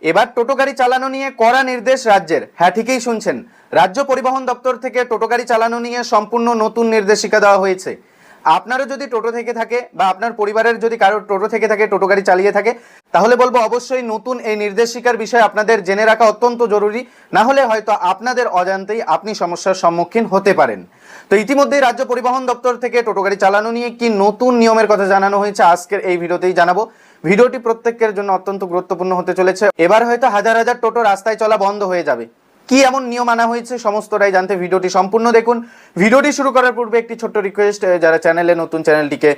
এবার টোটো গাড়ি চালানো নিয়ে কড়া নির্দেশ রাজ্যের। হ্যাঁ, ঠিকই শুনছেন, রাজ্য পরিবহন দপ্তর থেকে টোটো গাড়ি চালানো নিয়ে সম্পূর্ণ নতুন নির্দেশিকা দেওয়া হয়েছে। আপনারও যদি টোটো থেকে থাকে বা আপনার পরিবারের যদি কারোর টোটো থেকে থাকে, টোটো গাড়ি চালিয়ে থাকে, তাহলে বলবো অবশ্যই নতুন এই নির্দেশিকার বিষয়ে আপনাদের জেনে রাখা অত্যন্ত জরুরি। না হলে হয়তো আপনাদের অজান্তেই আপনি সমস্যার সম্মুখীন হতে পারেন। তো ইতিমধ্যেই রাজ্য পরিবহন দপ্তর থেকে টোটো গাড়ি চালানো নিয়ে কি নতুন নিয়মের কথা জানানো হয়েছে আজকের এই ভিডিওতেই জানাবো। ভিডিওটি প্রত্যেকের জন্য অত্যন্ত গুরুত্বপূর্ণ হতে চলেছে। এবার হয়তো হাজার হাজার টোটো রাস্তায় চলা বন্ধ হয়ে যাবে। কি এমন নিয়ম আনা হয়েছে সমস্তটাই জানতে ভিডিওটি সম্পূর্ণ দেখুন। ভিডিওটি শুরু করার পূর্বে একটি ছোট্ট রিকোয়েস্ট, যারা চ্যানেলে নতুন চ্যানেলটিকে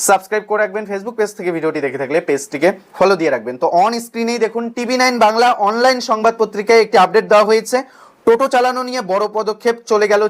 সাবস্ক্রাইব করে রাখবেন, ফেসবুক পেজ থেকে ভিডিওটি দেখে থাকলে পেজটিকে ফলো দিয়ে রাখবেন। তো অন স্ক্রিনেই দেখুন, TV9 বাংলা অনলাইন সংবাদ পত্রিকায় একটি আপডেট দেওয়া হয়েছে। টোটো চালানো নিয়ে বড় পদক্ষেপ, চলে গেল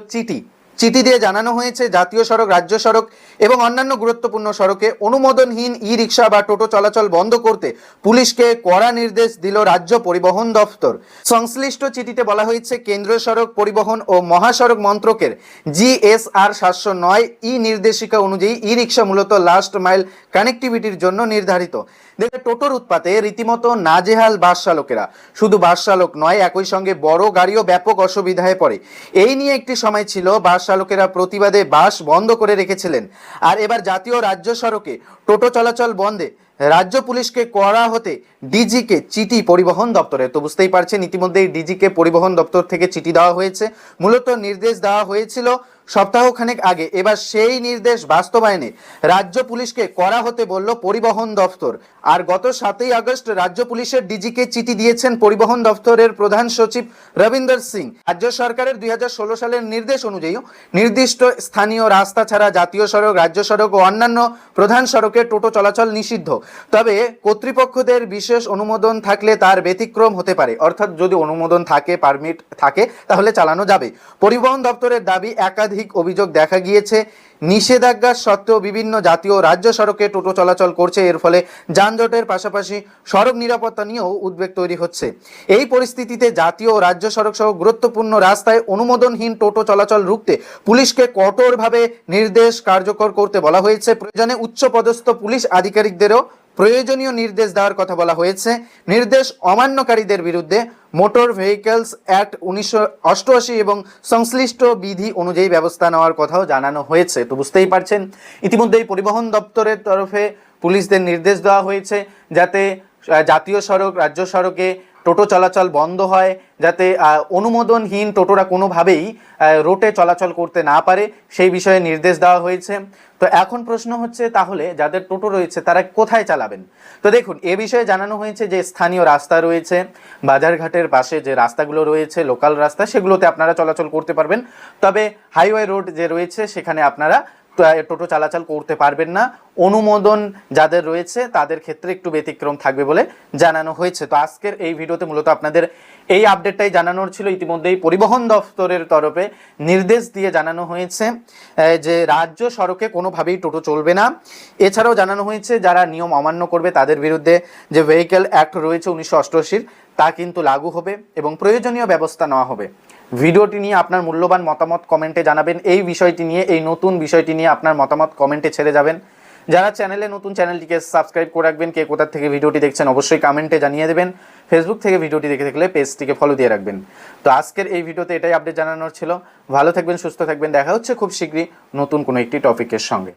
চিঠি দিয়ে জানানো হয়েছে জাতীয় সড়ক, রাজ্য সড়ক এবং অন্যান্য গুরুত্বপূর্ণ সড়কে অনুমোদনহীন ই-রিকশা বা টোটো চলাচল বন্ধ করতে পুলিশকে কড়া নির্দেশ দিল রাজ্য পরিবহন দপ্তর। সংশ্লিষ্ট চিঠিতে বলা হয়েছে, কেন্দ্রীয় সড়ক পরিবহন ও মহাসড়ক মন্ত্রকের GSR 709 ই নির্দেশিকা অনুযায়ী ই-রিকশা মূলত লাস্ট মাইল কানেক্টিভিটির জন্য নির্ধারিত। দেখে টোটোর উৎপাতে রীতিমতো নাজেহাল বাস চালকেরা। শুধু বাস চালক নয়, একই সঙ্গে বড় গাড়িও ব্যাপক অসুবিধায় পড়ে। এই নিয়ে একটি সময় ছিল বাস চালকেরা প্রতিবাদে বাস বন্ধ করে রেখেছিলেন। আর এবার জাতীয় রাজ্য সড়কে টোটো চলাচল বন্ধে রাজ্য পুলিশকে করা হতে ডিজিকে চিঠি পরিবহন দপ্তরে। তো বুঝতেই পারছেন, ইতিমধ্যেই ডিজিকে পরিবহন দপ্তর থেকে চিঠি দেওয়া হয়েছে। মূলত নির্দেশ দেওয়া হয়েছিল সপ্তাহখানেক আগে। এবার সেই নির্দেশ বাস্তবায়নে রাজ্য পুলিশকে করা হতে বলল পরিবহন দপ্তর। আর গত 7ই আগস্ট রাজ্য পুলিশের ডিজিকে চিঠি দিয়েছেন পরিবহন দপ্তরের প্রধান সচিব রবীন্দ্র সিং। রাজ্য সরকারের 2016 সালের নির্দেশ অনুযায়ী নির্দিষ্ট স্থানীয় রাস্তা ছাড়া জাতীয় সড়ক, রাজ্য সড়ক ও অন্যান্য প্রধান সড়কে টোটো চলাচল নিষিদ্ধ। তবে কর্তৃপক্ষদের বিশেষ অনুমোদন থাকলে তার ব্যতিক্রম হতে পারে। অর্থাৎ যদি অনুমোদন থাকে, পারমিট থাকে, তাহলে চালানো যাবে। পরিবহন দপ্তরের দাবি, একাধিক অভিযোগ দেখা গিয়েছে নিষেধাজ্ঞা সত্ত্বেও বিভিন্ন জাতীয় রাজ্য সড়কে টোটো চলাচল করছে। এর ফলে যানজটের পাশাপাশি সড়ক নিরাপত্তা নিয়েও উদ্বেগ তৈরি হচ্ছে। এই পরিস্থিতিতে জাতীয় ও রাজ্য সড়ক সহ গুরুত্বপূর্ণ রাস্তায় অনুমোদনহীন টোটো চলাচল রুখতে পুলিশকে কঠোরভাবে নির্দেশ কার্যকর করতে বলা হয়েছে। প্রয়োজনে উচ্চপদস্থ পুলিশ আধিকারিকদেরও প্রয়োজনীয় নির্দেশ দেওয়ার কথা বলা হয়েছে। নির্দেশ অমান্যকারীদের বিরুদ্ধে মোটর ভেহিকলস অ্যাক্ট 1988 এবং সংশ্লিষ্ট বিধি অনুযায়ী ব্যবস্থা নেওয়ার কথাও জানানো হয়েছে। তো বুঝতেই পারছেন, ইতিমধ্যেই পরিবহন দপ্তরের তরফে পুলিশদের নির্দেশ দেওয়া হয়েছে যাতে জাতীয় সড়ক, রাজ্য সড়কে টোটো চলাচল বন্ধ হয়, যাতে অনুমোদনহীন টোটোরা কোনোভাবেই রোডে চলাচল করতে না পারে, সেই বিষয়ে নির্দেশ দেওয়া হয়েছে। তো এখন প্রশ্ন হচ্ছে, তাহলে যাদের টোটো রয়েছে তারা কোথায় চালাবেন? তো দেখুন, এ বিষয়ে জানানো হয়েছে যে স্থানীয় রাস্তা রয়েছে, বাজারঘাটের পাশে যে রাস্তাগুলো রয়েছে, লোকাল রাস্তা, সেগুলোতে আপনারা চলাচল করতে পারবেন। তবে হাইওয়ে রোড যে রয়েছে সেখানে আপনারা টোটো চলাচল করতে পারবেন না। অনুমোদন যাদের রয়েছে তাদের ক্ষেত্রে একটু ব্যতিক্রম থাকবে বলে জানানো হয়েছে। তো আজকের এই ভিডিওতে মূলত আপনাদের এই আপডেটটাই জানানোর ছিল। ইতিমধ্যেই পরিবহন দপ্তরের তরফে নির্দেশ দিয়ে জানানো হয়েছে যে রাজ্য সড়কে কোনোভাবেই টোটো চলবে না। এছাড়াও জানানো হয়েছে যারা নিয়ম অমান্য করবে তাদের বিরুদ্ধে যে ভেহিকল অ্যাক্ট রয়েছে 1988 তা কিন্তু লাগু হবে এবং প্রয়োজনীয় ব্যবস্থা নেওয়া হবে। ভিডিওটি নিয়ে আপনার মূল্যবান মতামত কমেন্টে জানাবেন। এই বিষয়টি নিয়ে, এই নতুন বিষয়টি নিয়ে আপনার মতামত কমেন্টে ছেড়ে যাবেন। যারা চ্যানেলে নতুন, চ্যানেলটিকে সাবস্ক্রাইব করে রাখবেন। কে কোথা থেকে ভিডিওটি দেখছেন অবশ্যই কমেন্টে জানিয়ে দেবেন। ফেসবুক থেকে ভিডিওটি দেখে থাকলে পেজটিকে ফলো দিয়ে রাখবেন। তো আজকের এই ভিডিওতে এটাই আপডেট জানানোর ছিল। ভালো থাকবেন, সুস্থ থাকবেন। দেখা হচ্ছে খুব শীঘ্রই নতুন কোনো একটি টপিকের সঙ্গে।